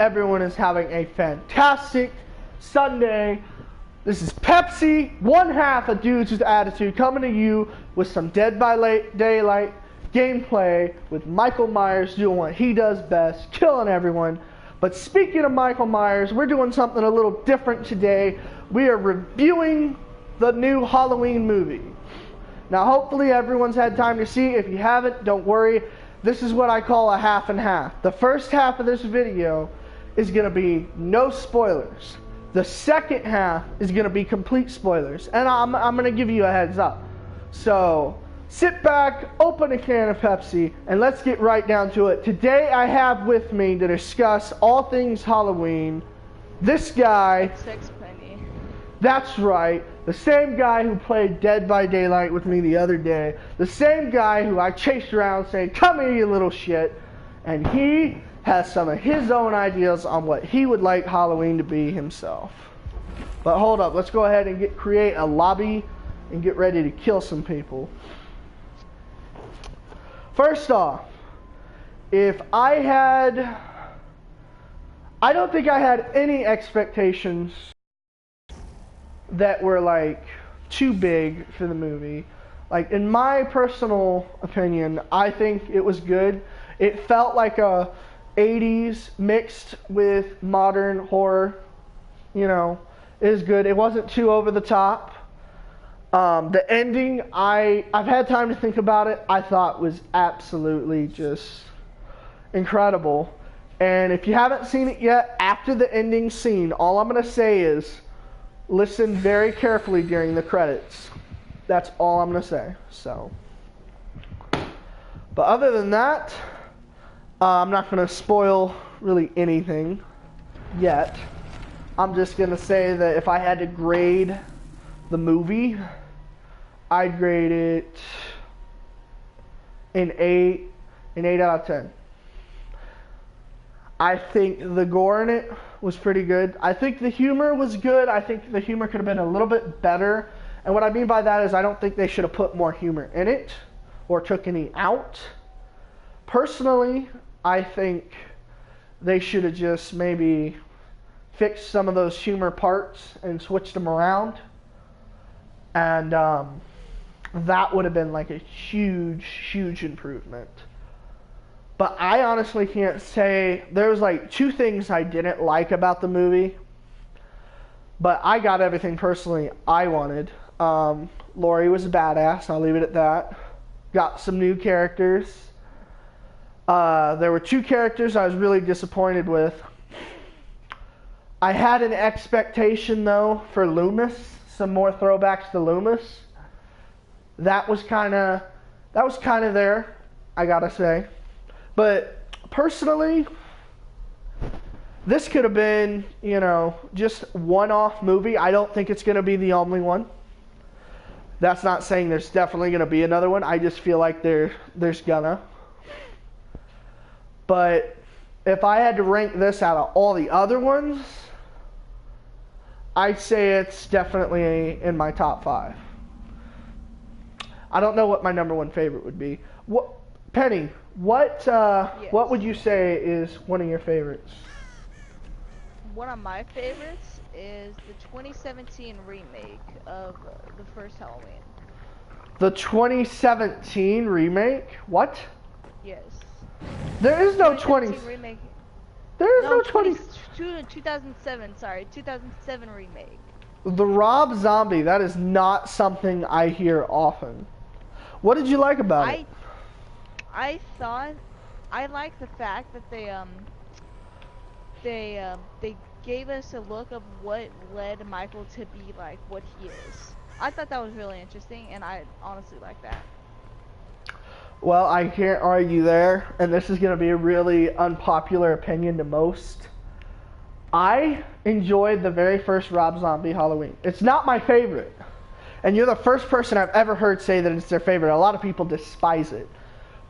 everyone is having a fantastic Sunday. This is Pepsi, one half of Dudes with Attitude, coming to you with some Dead by Daylight gameplay with Michael Myers doing what he does best, killing everyone. But speaking of Michael Myers, we're doing something a little different today. We are reviewing the new Halloween movie. Now, hopefully everyone's had time to see. If you haven't, don't worry. This is what I call a half and half. The first half of this video is going to be no spoilers. The second half is going to be complete spoilers. And I'm going to give you a heads up. So, sit back, open a can of Pepsi, and let's get right down to it. Today I have with me to discuss all things Halloween, this guy. Sixpenny. That's right. The same guy who played Dead by Daylight with me the other day. The same guy who I chased around saying, "Come here, you little shit." And he has some of his own ideas on what he would like Halloween to be himself. But hold up. Let's go ahead and create a lobby and get ready to kill some people. First off, I don't think I had any expectations that were like too big for the movie. Like, in my personal opinion, I think it was good. It felt like a 80s mixed with modern horror. You know, it was good. It wasn't too over the top. The ending, I've had time to think about it. I thought was absolutely just incredible. And if you haven't seen it yet, after the ending scene, all I'm going to say is listen very carefully during the credits. That's all I'm going to say. So, but other than that, I'm not going to spoil really anything yet. I'm just going to say that if I had to grade the movie, I'd grade it an 8 out of 10. I think the gore in it was pretty good. I think the humor was good. I think the humor could have been a little bit better. And what I mean by that is I don't think they should have put more humor in it or took any out. Personally, I think they should have just maybe fixed some of those humor parts and switched them around. And that would have been like a huge, huge improvement. But I honestly can't say. There's like two things I didn't like about the movie. But I got everything personally I wanted. Laurie was a badass. I'll leave it at that. Got some new characters. There were two characters I was really disappointed with. I had an expectation though for Loomis. Some more throwbacks to Loomis. That was kind of there, I gotta say. But personally, this could have been, you know, just one-off movie. I don't think it's going to be the only one. That's not saying there's definitely going to be another one. I just feel like there's gonna. But if I had to rank this out of all the other ones, I'd say it's definitely in my top 5. I don't know what my number one favorite would be. Penny, what would you say is one of your favorites? One of my favorites is the 2017 remake of the first Halloween. The 2017 remake? What? Yes. There is no 20 remake. There is no 2007, sorry, 2007 remake. The Rob Zombie, that is not something I hear often. What did you like about it? I thought I liked the fact that they gave us a look of what led Michael to be like what he is. I thought that was really interesting, and I honestly like that. Well, I can't argue there, and this is going to be a really unpopular opinion to most. I enjoyed the very first Rob Zombie Halloween. It's not my favorite, and you're the first person I've ever heard say that it's their favorite. A lot of people despise it.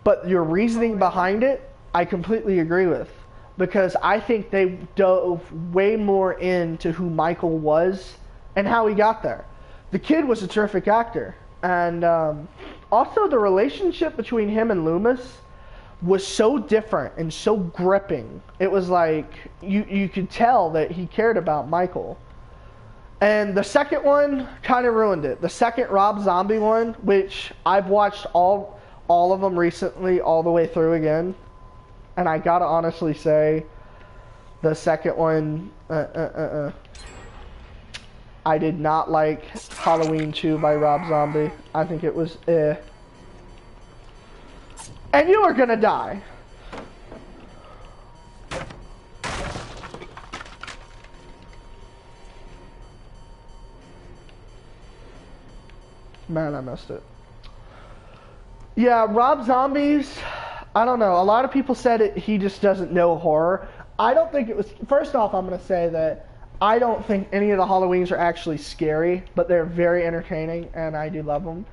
But your reasoning behind it, I completely agree with. Because I think they dove way more into who Michael was and how he got there. The kid was a terrific actor. And also the relationship between him and Loomis, was so different and so gripping. It was like you could tell that he cared about Michael. And the second one kind of ruined it. The second Rob Zombie one, which I've watched all of them recently, all the way through again, and I gotta honestly say, the second one, I did not like Halloween 2 by Rob Zombie. I think it was And you are gonna die. Man, I missed it. Yeah, Rob Zombie's, I don't know. A lot of people said he just doesn't know horror. I don't think it was... First off, I'm going to say that I don't think any of the Halloweens are actually scary, but they're very entertaining, and I do love them.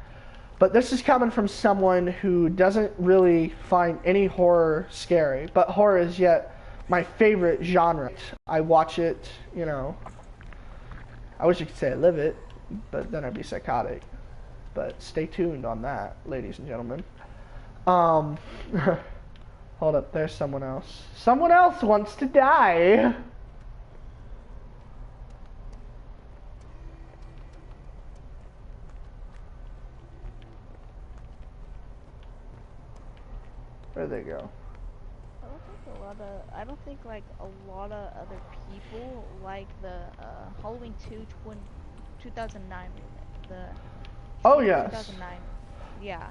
But this is coming from someone who doesn't really find any horror scary, but horror is yet my favorite genre. I watch it, you know. I wish I could say I live it, but then I'd be psychotic. But stay tuned on that, ladies and gentlemen. Hold up, there's someone else. Someone else wants to die. Where'd they go? I don't think like a lot of other people like the Halloween 2 2009 remake. The Oh yes. 2009. Yeah.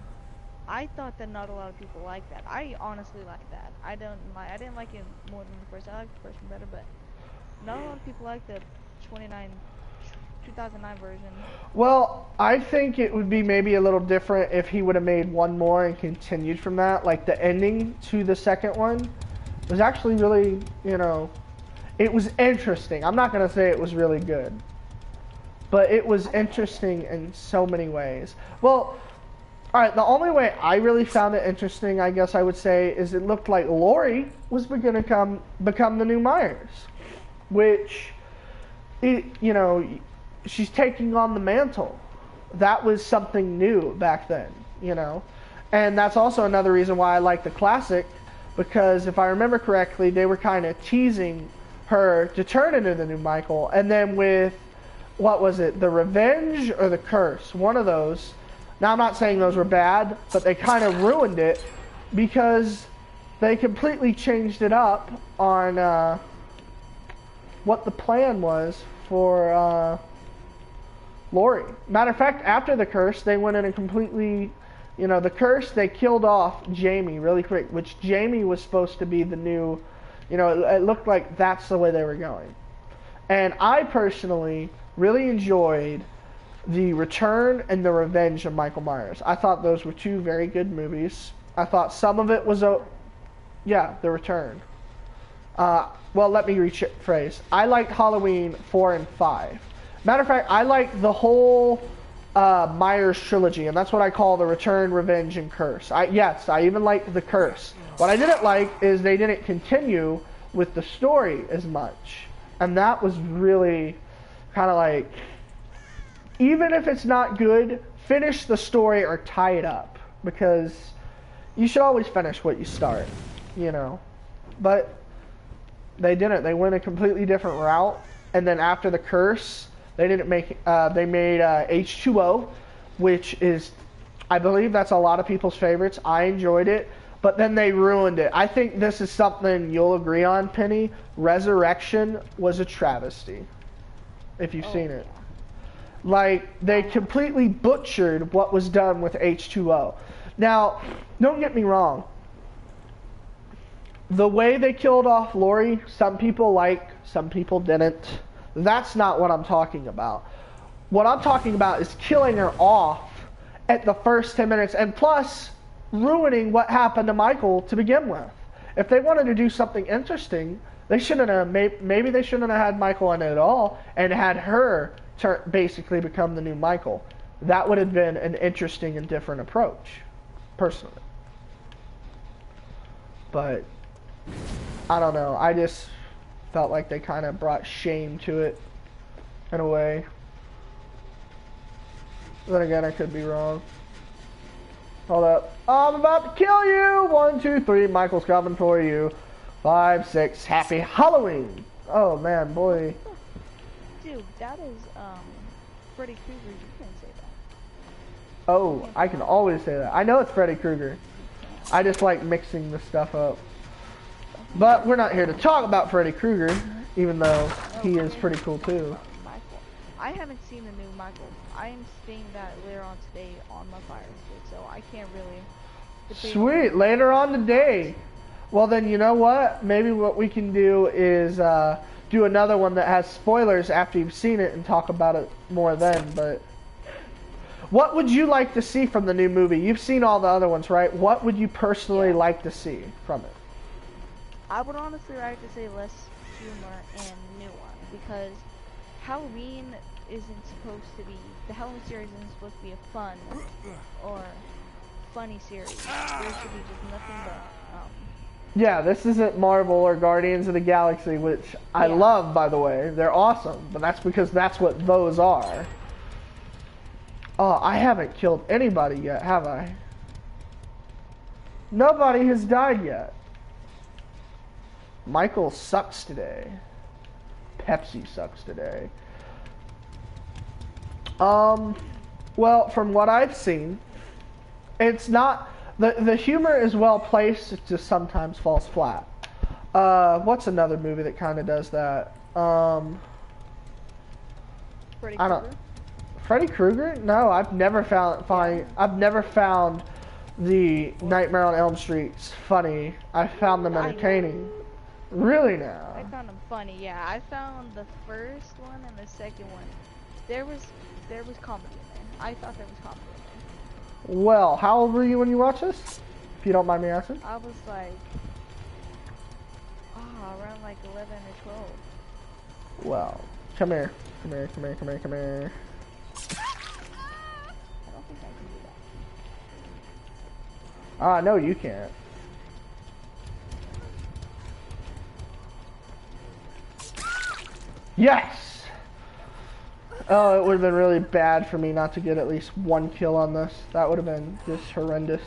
I thought that not a lot of people like that. I honestly like that. I didn't like it more than the first. I like the first one better, but not a lot of people like the 2009 version. Well, I think it would be maybe a little different if he would have made one more and continued from that. Like the ending to the second one was actually really, you know, it was interesting. I'm not gonna say it was really good, but it was interesting in so many ways. Well, alright, the only way I really found it interesting, I guess I would say, is it looked like Laurie was going to become the new Myers. Which, you know, she's taking on the mantle. That was something new back then, you know. And that's also another reason why I like the classic, because if I remember correctly, they were kind of teasing her to turn into the new Michael. And then with, what was it, the Revenge or the Curse? One of those. Now, I'm not saying those were bad, but they kind of ruined it because they completely changed it up on what the plan was for Laurie. Matter of fact, after the Curse, they went in and completely, you know, the Curse, they killed off Jamie really quick, which Jamie was supposed to be the new, you know, it looked like that's the way they were going. And I personally really enjoyed The Return and The Revenge of Michael Myers. I thought those were two very good movies. I thought some of it was The Return. Well, let me rephrase. I liked Halloween 4 and 5. Matter of fact, I liked the whole Myers trilogy, and that's what I call The Return, Revenge, and Curse. Yes, I even liked The Curse. What I didn't like is they didn't continue with the story as much. And that was really kind of like, even if it's not good, finish the story or tie it up. Because you should always finish what you start, you know. But they didn't. They went a completely different route. And then after the Curse, they made H2O, which is, I believe that's a lot of people's favorites. I enjoyed it. But then they ruined it. I think this is something you'll agree on, Penny. Resurrection was a travesty, if you've seen it. Like, they completely butchered what was done with H2O. Now, don't get me wrong. The way they killed off Laurie, some people liked, some people didn't. That's not what I'm talking about. What I'm talking about is killing her off at the first 10 minutes, and plus ruining what happened to Michael to begin with. If they wanted to do something interesting, they shouldn't have, maybe they shouldn't have had Michael in it at all, and had her basically become the new Michael. That would have been an interesting and different approach, personally. But I don't know. I just felt like they kind of brought shame to it in a way. Then again, I could be wrong. Hold up. I'm about to kill you. 1, 2, 3. Michael's coming for you. 5, 6. Happy Halloween. Oh man, boy. Dude, that is Freddy Krueger. You can't say that. Oh, I can always say that. I know it's Freddy Krueger. I just like mixing the stuff up. But we're not here to talk about Freddy Krueger, even though he is pretty cool too. Michael. I haven't seen the new Michael. I am seeing that later on today on my Fire Stick, so I can't really debate Sweet, later on today. Well then, you know what? Maybe what we can do is do another one that has spoilers after you've seen it and talk about it more then, but... What would you like to see from the new movie? You've seen all the other ones, right? What would you personally like to see from it? I would honestly like to say less humor and new one, because Halloween isn't supposed to be, the Halloween series isn't supposed to be a fun or funny series. There should be just nothing but, Yeah, this isn't Marvel or Guardians of the Galaxy, which I love, by the way. They're awesome, but that's because that's what those are. Oh, I haven't killed anybody yet, have I? Nobody has died yet. Michael sucks today. Pepsi sucks today. Well, from what I've seen, it's not... The humor is well placed, it just sometimes falls flat. What's another movie that kind of does that? Freddy I don't... Krueger. Freddy Krueger? No, I've never found the Nightmare on Elm Streets funny. I found them entertaining. Really now? I found them funny, yeah. I found the first one and the second one. There was comedy in there. I thought there was comedy in there. Well, how old were you when you watched this? If you don't mind me asking. I was like, around like 11 or 12. Well, come here. Come here, come here, come here, come here. I don't think I can do that. No, you can't. Yes! Oh, it would have been really bad for me not to get at least one kill on this. That would have been just horrendous.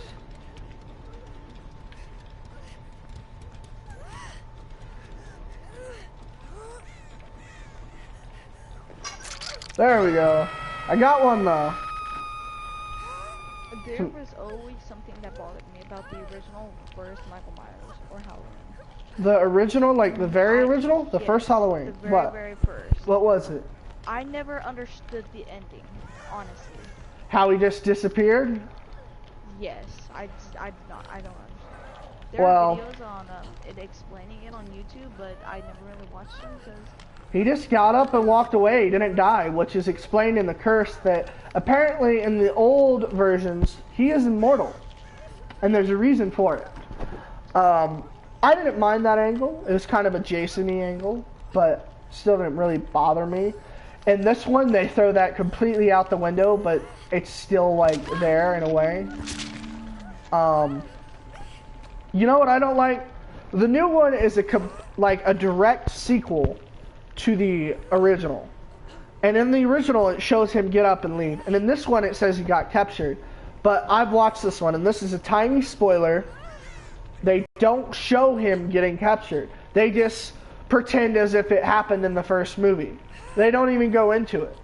There we go. I got one though. There was always something that bothered me about the original first Michael Myers or Halloween. The original, like the very original? The first Halloween. The very, What? very first. What was it? I never understood the ending, honestly. How he just disappeared? Yes, I don't understand. There Well, are videos on it explaining it on YouTube, but I never really watched them because he just got up and walked away. He didn't die, which is explained in the curse that apparently in the old versions, he is immortal. And there's a reason for it. I didn't mind that angle. It was kind of a Jason-y angle, but still didn't really bother me. In this one, they throw that completely out the window, but it's still like there in a way. You know what I don't like? The new one is like a direct sequel to the original. And in the original, it shows him get up and leave. And in this one, it says he got captured. But I've watched this one, and this is a tiny spoiler. They don't show him getting captured. They just pretend as if it happened in the first movie. They don't even go into it.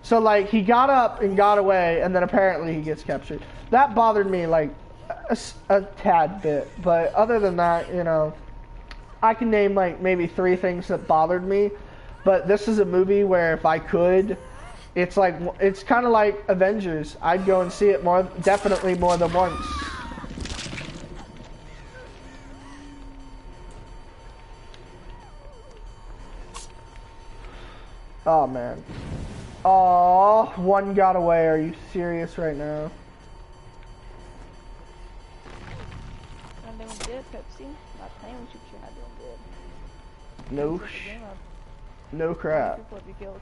So, like, he got up and got away, and then apparently he gets captured. That bothered me, like, a tad bit. But other than that, you know, I can name, like, maybe 3 things that bothered me. But this is a movie where if I could, it's like, it's kind of like Avengers. I'd go and see it definitely more than once. Oh, man. Oh, one got away. Are you serious right now? I'm doing good, Pepsi. Not playing with you, but you're not doing good. No no crap. People have you killed?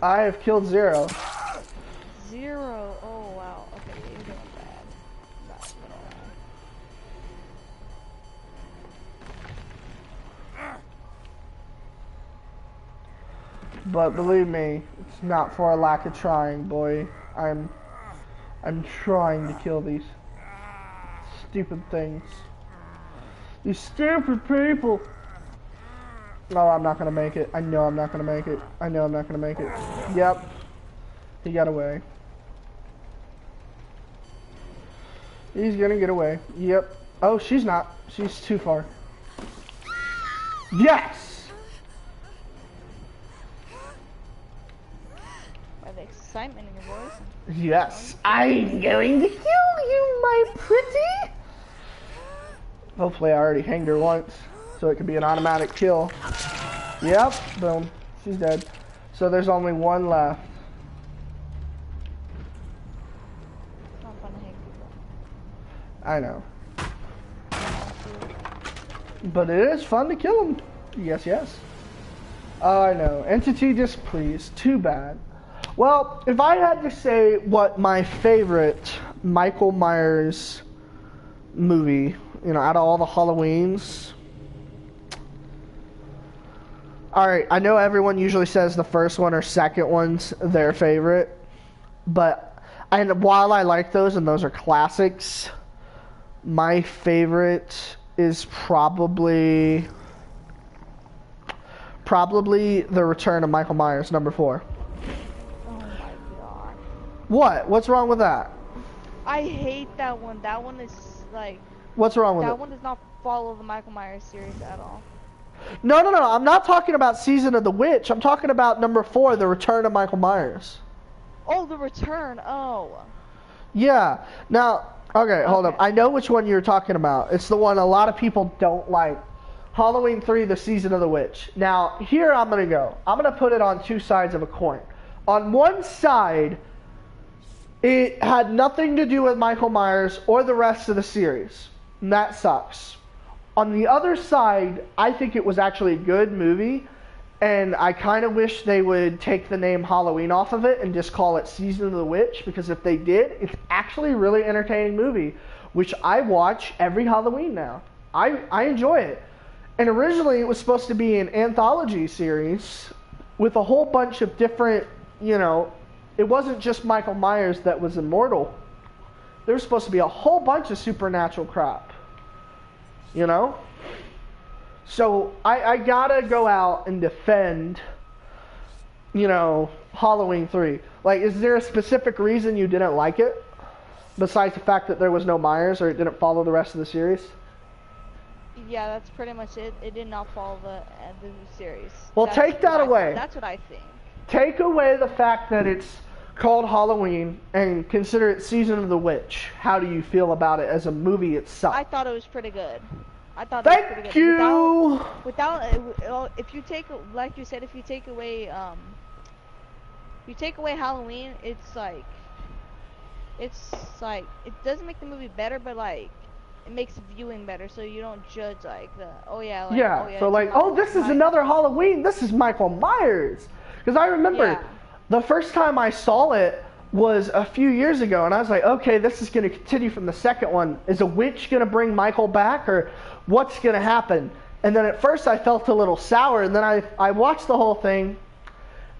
I have killed 0. 0. Oh wow. Okay, you're doing bad. Not gonna lie. But believe me, it's not for a lack of trying, boy. I'm trying to kill these. stupid things. These stupid people. Oh, I'm not gonna make it. I know I'm not gonna make it. I know I'm not gonna make it. Yep. He got away. He's gonna get away. Yep. Oh, she's not. She's too far. Yes! By the excitement in your voice. Yes. I'm going to kill you, my pretty. Hopefully I already hanged her once, so it could be an automatic kill. Yep. Boom. She's dead. So there's only one left. Not fun to hate people. I know. But it is fun to kill them. Yes, yes. Oh, I know. Entity displeased. Too bad. Well, if I had to say what my favorite Michael Myers movie, you know, out of all the Halloweens. Alright, I know everyone usually says the first one or second one's their favorite. But, and while I like those, and those are classics, my favorite is probably The Return of Michael Myers, number 4. Oh my god. What? What's wrong with that? I hate that one. That one is like... What's wrong with it? That one does not follow the Michael Myers series at all. No. I'm not talking about Season of the Witch. I'm talking about number 4, The Return of Michael Myers. Oh, The Return. Oh. Yeah. Now, okay, hold up. I know which one you're talking about. It's the one a lot of people don't like. Halloween 3, The Season of the Witch. Now, here I'm going to go. I'm going to put it on two sides of a coin. On one side, it had nothing to do with Michael Myers or the rest of the series. And that sucks. On the other side, I think it was actually a good movie. And I kind of wish they would take the name Halloween off of it and just call it Season of the Witch. Because if they did, it's actually a really entertaining movie. Which I watch every Halloween now. I enjoy it. And originally it was supposed to be an anthology series with a whole bunch of different, you know, it wasn't just Michael Myers that was immortal. There was supposed to be a whole bunch of supernatural crap. You know? So I gotta go out and defend, you know, Halloween 3. Like, is there a specific reason you didn't like it? Besides the fact that there was no Myers or it didn't follow the rest of the series? Yeah, that's pretty much it. It did not follow the series. Well, take that away. That's what I think. Take away the fact that it's called Halloween and consider it Season of the Witch. How do you feel about it as a movie itself? I thought it was pretty good. I thought it was pretty good. Thank you! Without if you take, like you said, if you take away Halloween, it's like, it doesn't make the movie better, but like, it makes viewing better, so you don't judge like this is another Halloween. This is Michael Myers. Because I remember the first time I saw it was a few years ago, and I was like, okay, this is going to continue from the second one. Is a witch going to bring Michael back, or what's going to happen? And then at first I felt a little sour, and then I watched the whole thing,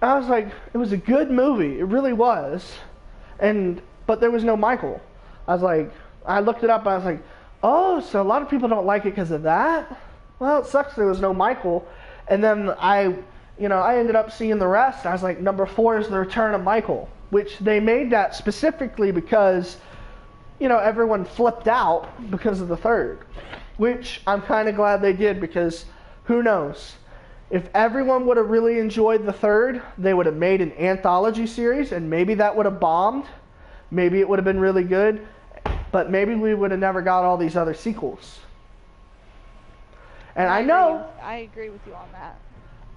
and I was like, it was a good movie. It really was. But there was no Michael. I looked it up, and I was like, oh, so a lot of people don't like it because of that? Well, it sucks there was no Michael. And then I ended up seeing the rest. I was like, number 4 is The Return of Michael, which they made that specifically because, you know, everyone flipped out because of the third, which I'm kind of glad they did, because who knows? If everyone would have really enjoyed the third, they would have made an anthology series, and maybe that would have bombed. Maybe it would have been really good. But maybe we would have never got all these other sequels. And I agree with you on that.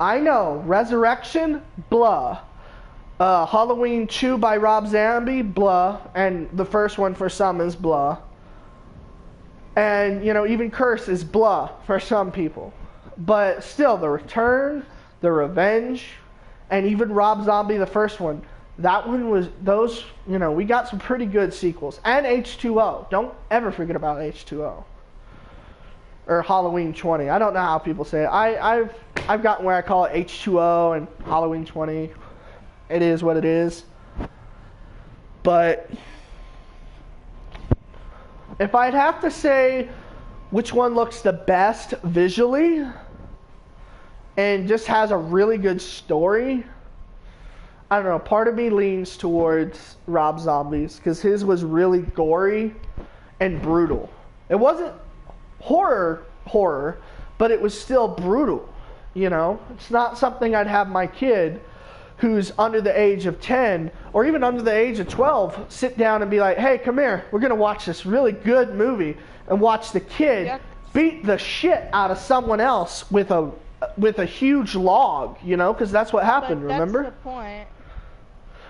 I know. Resurrection, blah. Halloween 2 by Rob Zombie, blah. And the first one for some is blah. And, you know, even Curse is blah for some people. But still, The Return, The Revenge, and even Rob Zombie, the first one, that one was, those, you know, we got some pretty good sequels. And H2O. Don't ever forget about H2O. Or Halloween 20. I don't know how people say it. I've gotten where I call it H2O and Halloween 20. It is what it is. But if I'd have to say which one looks the best visually and just has a really good story, I don't know, part of me leans towards Rob Zombie's because his was really gory and brutal. It wasn't horror, but it was still brutal, you know? It's not something I'd have my kid who's under the age of 10 or even under the age of 12 sit down and be like, hey, come here, we're going to watch this really good movie, and watch the kid beat the shit out of someone else with a huge log, you know, because that's what happened, But remember? That's the point.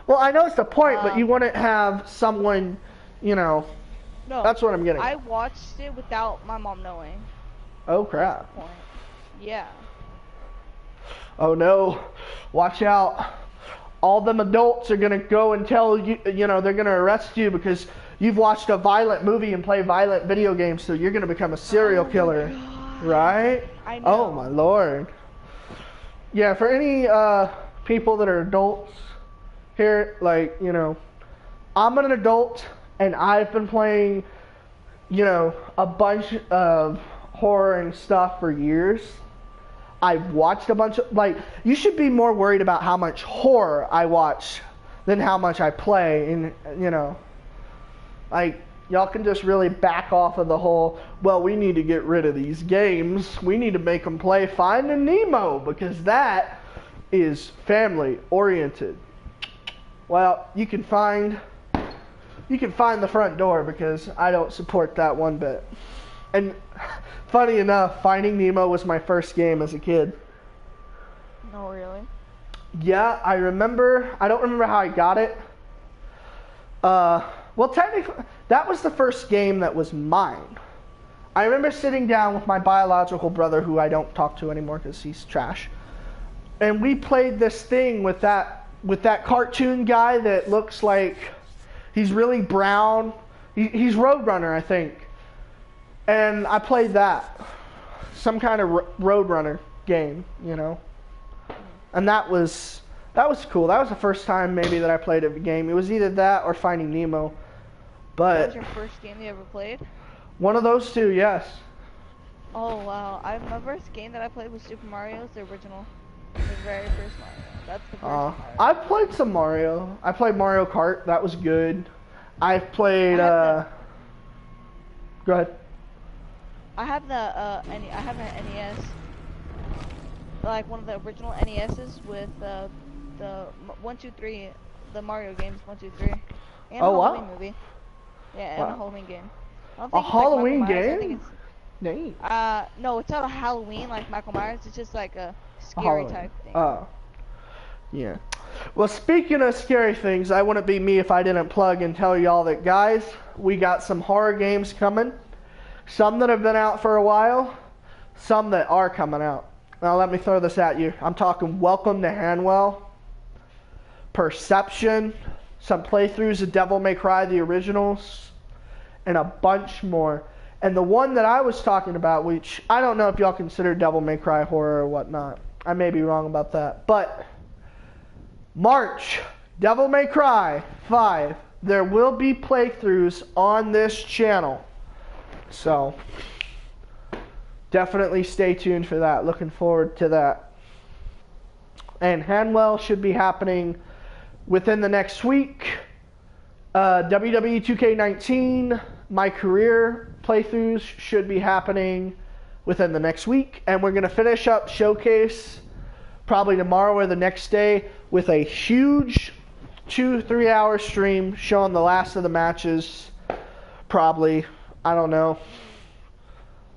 Well, I know it's the point, but you wouldn't have someone, you know, No, that's what I'm getting I at. watched it without my mom knowing. Oh, crap. Point. Yeah. Oh, no. Watch out. All them adults are going to go and tell you, you know, they're going to arrest you because you've watched a violent movie and play violent video games, so you're going to become a serial killer. Right? I know. Oh, my Lord. Yeah, for any people that are adults here, like, you know, I'm an adult and I've been playing, you know, a bunch of horror and stuff for years. I've watched a bunch of, like, you should be more worried about how much horror I watch than how much I play. And, you know, like, y'all can just really back off of the whole, well, we need to get rid of these games. We need to make them play Finding Nemo because that is family oriented. Well, you can find the front door because I don't support that one bit. And funny enough, Finding Nemo was my first game as a kid. No, really? Yeah, I remember. I don't remember how I got it. Well, technically, that was the first game that was mine. I remember sitting down with my biological brother, who I don't talk to anymore because he's trash. And we played this thing with that cartoon guy that looks like he's really brown. He's Roadrunner, I think. And I played that. Some kind of Roadrunner game, you know. And that was cool. That was the first time maybe that I played a game. It was either that or Finding Nemo. But That was your first game you ever played? one of those two, yes. Oh, wow. My first game that I played was Super Mario, the original. The very first Mario. That's the first Mario. I've played some Mario. I played Mario Kart. That was good. I've played, Go ahead. I have I have an NES, like one of the original NESs with the 1, 2, 3, the Mario games 1, 2, 3, and a Halloween movie. Yeah, and a Halloween game. I don't think it's Halloween like Michael Myers. I game? think it's, Neat. no, it's not a Halloween like Michael Myers. It's just like a scary type thing. Oh. Yeah. Well, speaking of scary things, I wouldn't be me if I didn't plug and tell y'all that, guys, we got some horror games coming. Some that have been out for a while, some that are coming out. Now let me throw this at you. I'm talking Welcome to Hanwell, Perception, some playthroughs of Devil May Cry, the originals, and a bunch more. And the one that I was talking about, which I don't know if y'all consider Devil May Cry horror or whatnot. I may be wrong about that. But March, Devil May Cry 5. There will be playthroughs on this channel. So definitely stay tuned for that. Looking forward to that. And Hanwell should be happening within the next week. WWE 2K19, my career playthroughs should be happening within the next week. And we're going to finish up Showcase probably tomorrow or the next day with a huge 2-3 hour stream showing the last of the matches. Probably. I don't know.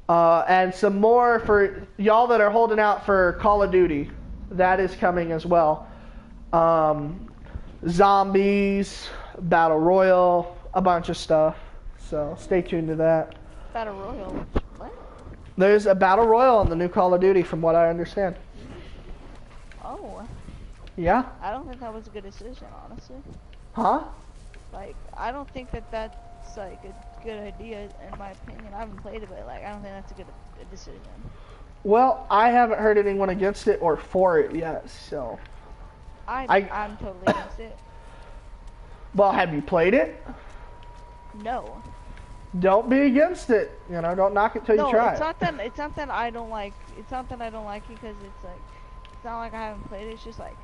And some more for y'all that are holding out for Call of Duty. That is coming as well. Zombies, Battle Royale, a bunch of stuff. So stay tuned to that. Battle Royale. What? There's a Battle Royale on the new Call of Duty from what I understand. Oh. Yeah? I don't think that was a good decision, honestly. Huh? Like, I don't think that's like a good idea in my opinion. I haven't played it, but like, I don't think that's a good decision. Well, I haven't heard anyone against it or for it yet, so. I'm totally against it. Well, have you played it? No. don't be against it. You know, don't knock it till you No, try it's it. not that. It's not that I don't like. It's not that I don't like it because it's like. It's not like I haven't played it. It's just like.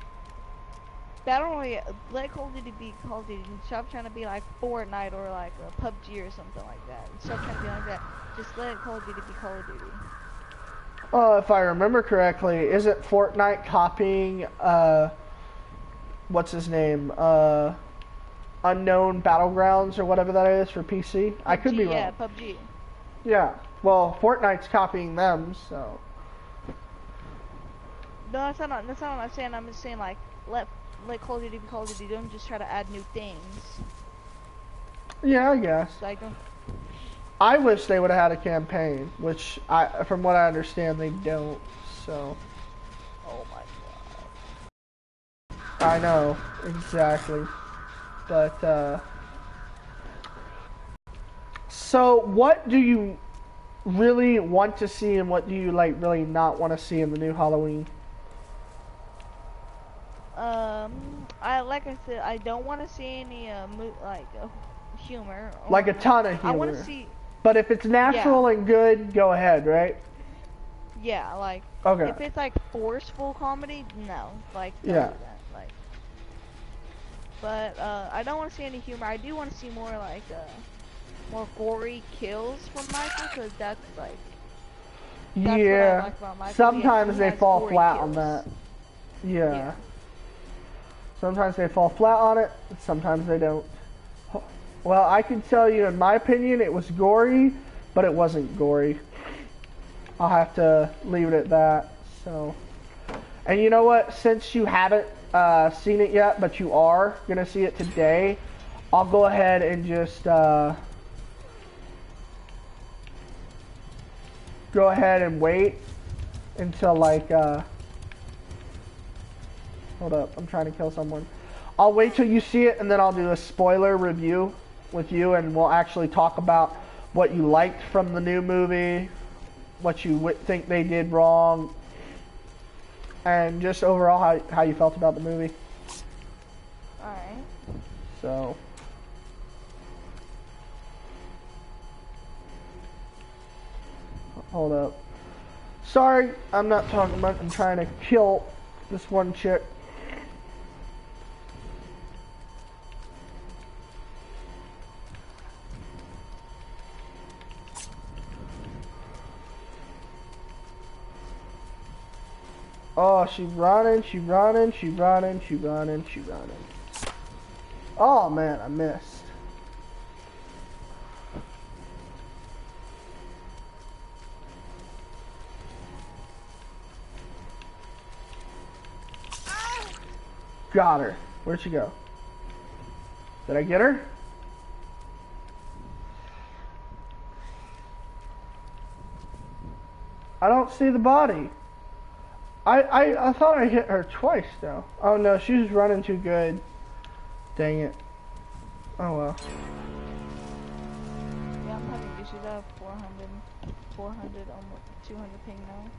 Battle Royale. Let Call of Duty be Call of Duty. Stop trying to be like Fortnite or like a PUBG or something like that. Stop trying to be like that. Just let Call of Duty be Call of Duty. If I remember correctly, isn't Fortnite copying what's his name? Unknown Battlegrounds or whatever that is for PC? PUBG, I could be wrong. Yeah, PUBG. Yeah. Well, Fortnite's copying them, so. No, that's not what I'm saying. I'm just saying like let Call of Duty be Call of Duty. Don't just try to add new things. Yeah, I guess. Like don't. I wish they would have had a campaign, which from what I understand, they don't. So. Oh my god. I know exactly, but so what do you really want to see, and what do you like really not want to see in the new Halloween? Like I said, I don't want to see any humor. Like a ton of humor. I want to see. But if it's natural and good, go ahead, right? Yeah, like. Okay. If it's like forceful comedy, no. Like. Don't Yeah. do that. Like. But I don't want to see any humor. I do want to see more like more gory kills from Michael, because that's like. That's yeah. What I like about Michael. Sometimes he they has fall gory flat kills. on that. Yeah. Sometimes they fall flat on it, sometimes they don't. Well, I can tell you, in my opinion, it was gory, but it wasn't gory. I'll have to leave it at that. So, and you know what? Since you haven't seen it yet, but you are gonna see it today, I'll go ahead and just go ahead and wait until like. Hold up, I'm trying to kill someone. I'll wait till you see it, and then I'll do a spoiler review with you, and we'll actually talk about what you liked from the new movie, what you think they did wrong, and just overall how you felt about the movie. Alright. So. Hold up. Sorry, I'm not talking much. I'm trying to kill this one chick. Oh, she's running, she's running, she's running, she's running, she's running. Oh man, I missed. Got her. Where'd she go? Did I get her? I don't see the body. I thought I hit her twice though. Oh no, she was running too good. Dang it. Oh well. Yeah, I'm having issues. I have 400, almost 200 ping now.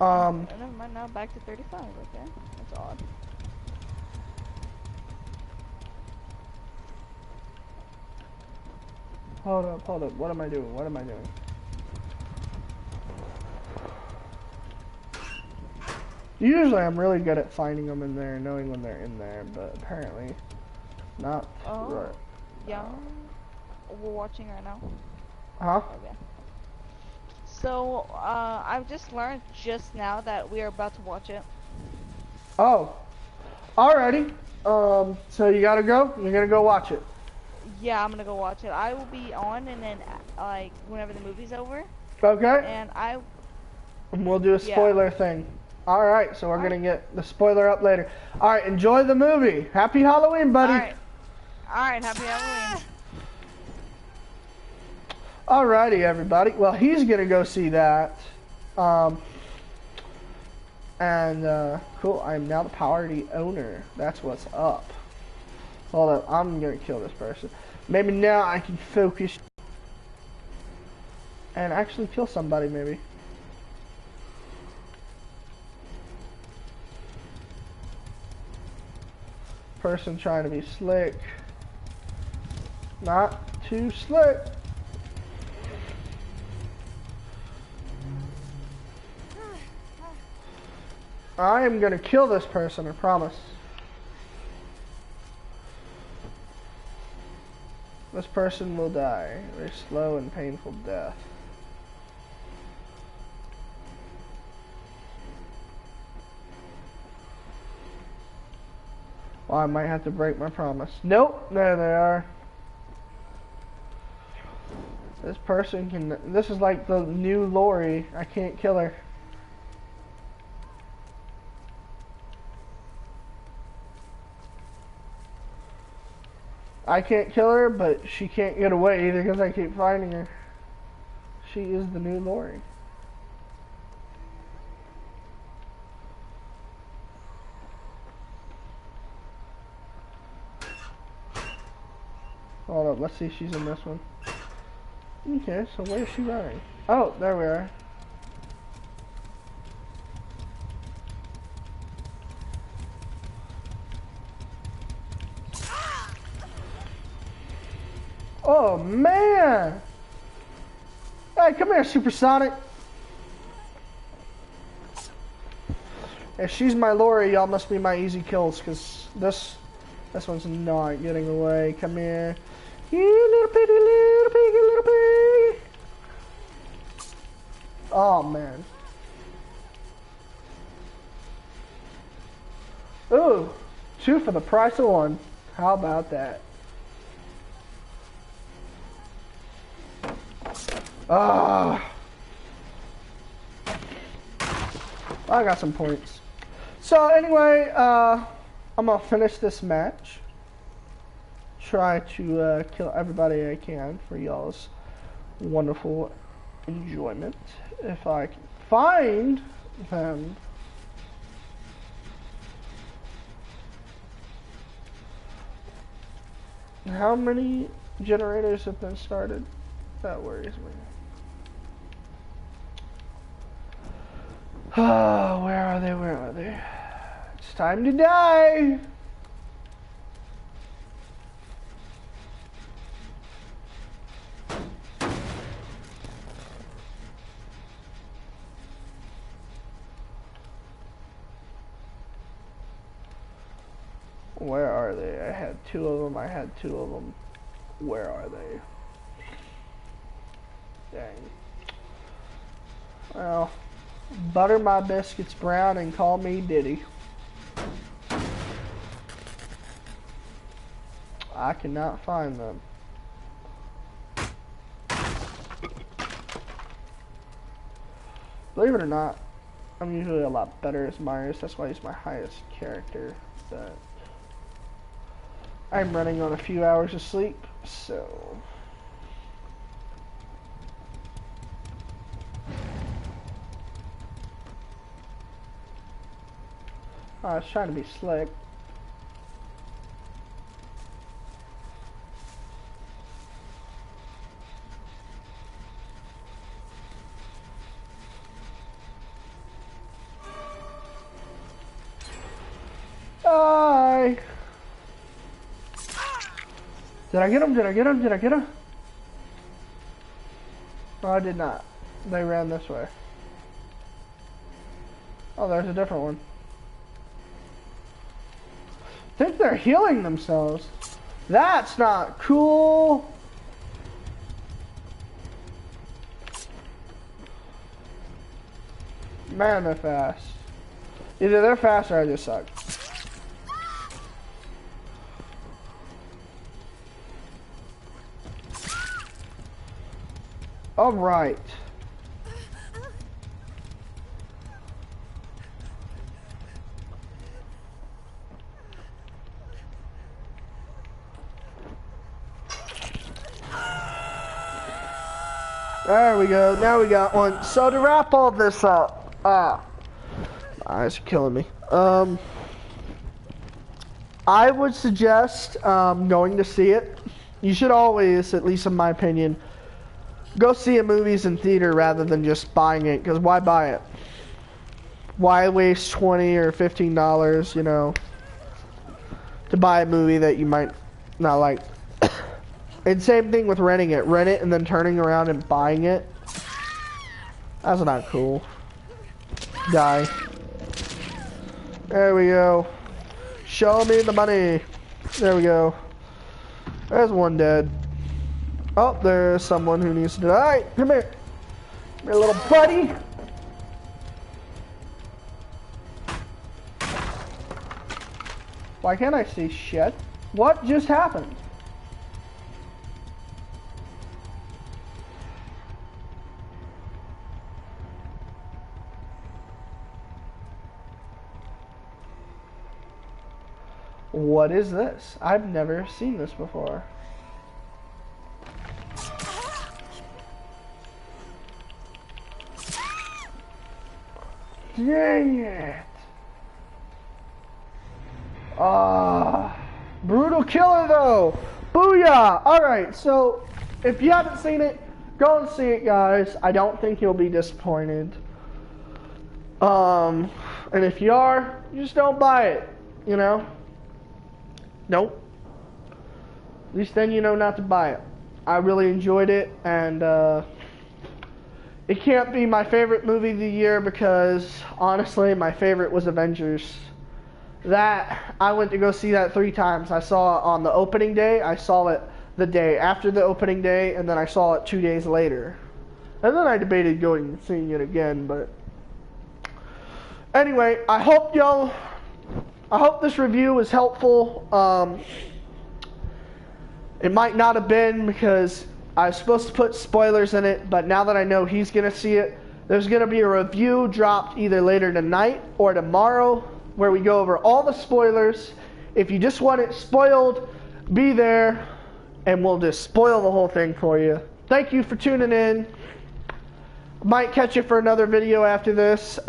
Oh, never mind, now back to 35, okay. That's odd. Hold up. What am I doing? What am I doing? Usually I'm really good at finding them in there, knowing when they're in there, but apparently not. Right. Yeah. We're watching right now. Huh? Okay. So, I've just learned just now that we are about to watch it. Oh. Alrighty. So you gotta go? You're gonna go watch it? Yeah, I'm gonna go watch it. I will be on, and then, like, whenever the movie's over. Okay. And we'll do a spoiler thing. Alright, so we're gonna get the spoiler up later. Alright, enjoy the movie. Happy Halloween, buddy. Alright, happy Halloween. Alrighty, everybody. Well, he's gonna go see that. Cool. I am now the party owner. That's what's up. Hold up. I'm gonna kill this person. Maybe now I can focus and actually kill somebody. Maybe. Person trying to be slick. Not too slick. I am gonna kill this person, I promise. This person will die a very slow and painful death. Well, I might have to break my promise. Nope, there they are. This person can, this is like the new Lori. I can't kill her. I can't kill her, but she can't get away either because I keep finding her. She is the new Lori. Hold up, let's see if she's in this one. Okay, so where is she running? Oh, there we are. Oh man! Hey, come here, Supersonic. If she's my Lori, y'all must be my easy kills, cause this one's not getting away. Come here, you little piggy, little piggy, little piggy. Oh man. Ooh, 2 for the price of 1. How about that? Ah, I got some points. So anyway, I'm gonna finish this match. Try to kill everybody I can for y'all's wonderful enjoyment. If I can find them. How many generators have been started? That worries me. Oh, where are they? Where are they? It's time to die! Where are they? I had 2 of them. I had 2 of them. Where are they? Dang. Well, butter my biscuits brown and call me Diddy. I cannot find them. Believe it or not, I'm usually a lot better as Myers. That's why he's my highest character. But I'm running on a few hours of sleep, so... I was trying to be slick. Die! Did I get him? Did I get him? Did I get him? No, I did not. They ran this way. Oh, there's a different one. I think they're healing themselves. That's not cool. Man, they're fast. Either they're fast or I just suck. All right. There we go. Now we got one. So to wrap all this up, my eyes are killing me. I would suggest going to see it. You should always, at least in my opinion, go see a movies in theater rather than just buying it. Because why buy it? Why waste $20 or $15, you know, to buy a movie that you might not like? And same thing with renting it. Rent it and then turning around and buying it. That's not cool. Die. There we go. Show me the money. There we go. There's one dead. Oh, there's someone who needs to die. Come here. Come here, little buddy. Why can't I see shit? What just happened? What is this? I've never seen this before. Dang it. Brutal killer though. Booyah! Alright, so if you haven't seen it, go and see it, guys. I don't think you'll be disappointed. And if you are, you just don't buy it, you know? Nope. At least then you know not to buy it. I really enjoyed it, and it can't be my favorite movie of the year because honestly my favorite was Avengers. That I went to go see that 3 times. I saw it on the opening day, I saw it the day after the opening day, and then I saw it 2 days later. And then I debated going and seeing it again, but anyway, I hope this review was helpful. It might not have been because I was supposed to put spoilers in it, but now that I know he's going to see it, there's going to be a review dropped either later tonight or tomorrow where we go over all the spoilers. If you just want it spoiled, be there and we'll just spoil the whole thing for you. Thank you for tuning in. Might catch you for another video after this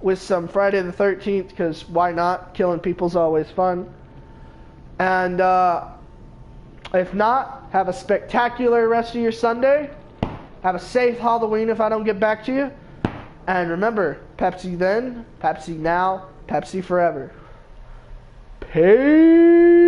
with some Friday the 13th because why not? Killing people's always fun. And if not, have a spectacular rest of your Sunday. Have a safe Halloween if I don't get back to you. And remember, Pepsi then, Pepsi now, Pepsi forever. Peace.